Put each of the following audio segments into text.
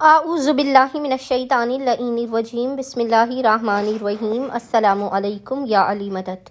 اعوذ باللہ من الشیطان اللعین الرجیم بسم اللہ الرحمن الرحیم السلام علیکم یا علی مدد۔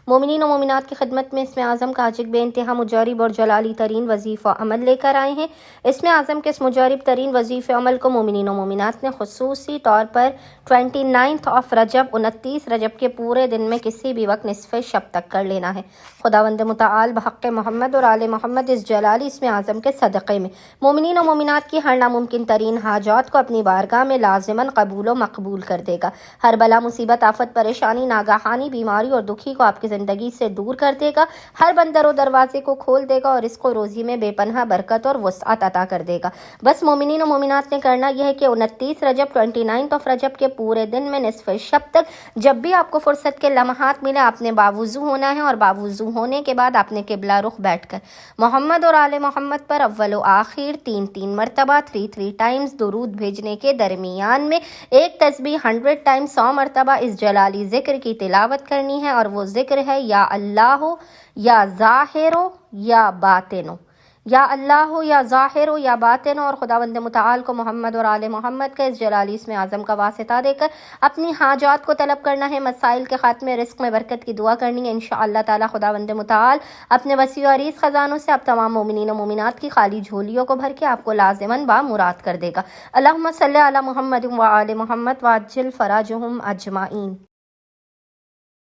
مومنین و مومنات کی خدمت میں اسم اعظم کا آج بے انتہا مجرب اور جلالی ترین وظیفہ عمل لے کر آئے ہیں۔ اسم اعظم کے اس مجرب ترین وظیفہ عمل کو مومنین و مومنات نے خصوصی طور پر 29 رجب 29 رجب کے پورے دن میں کسی بھی وقت نصف شب تک کر لینا ہے۔ خداوند متعال بحق محمد اور آل محمد اس جلالی اسم اعظم کے صدقے میں مومنین و مومنات کی ہر ناممکن ترین حاجات کو اپنی بارگاہ میں لازماً قبول و مقبول کر دے گا۔ ہر بلا مصیبت آفت پریشانی ناگہانی بیماری اور دکھی کو آپ کی زندگی سے دور کر دے گا۔ ہر بندر و دروازے کو کھول دے گا اور رزق و روزی میں بے پناہ برکت اور وسعت عطا کر دے گا۔ بس مومنین و مومنات نے کرنا یہ ہے کہ 29 رجب 29 رجب کے پورے دن میں نصف شب تک جب بھی آپ کو فرصت کے لمحات ملے آپ نے باوضو ہونا ہے، اور باوضو ہونے کے بعد آپ نے قبلہ رخ بیٹھ کر محمد اور آل محمد پر اول و آخر 3 مرتبہ 3 ٹائمز درود بھیجنے کے درمیان میں ایک تسبیح 100 ٹائمز 100 مرتبہ اس جلالی ذکر کی تلاوت کرنی ہے، اور وہ ذکر ہے یا اللہ یا ظاہر یا باطن، یا اللہ یا ظاہر یا باطن۔ اور خداوند متعال کو محمد اور آل محمد کا اس جلالی اسم اعظم کا واسطہ دے کر اپنی حاجات کو طلب کرنا ہے، مسائل کے خاتمے رزق میں برکت کی دعا کرنی ہے۔ انشاءاللہ تعالی خداوند متعال اپنے وسیع و عریض خزانوں سے آپ تمام مومنین و مومنات کی خالی جھولیوں کو بھر کے آپ کو لازماً بامراد کر دے گا۔ اللہم صلی علی محمد و آل محمد وعجل فراجہم اجمعین۔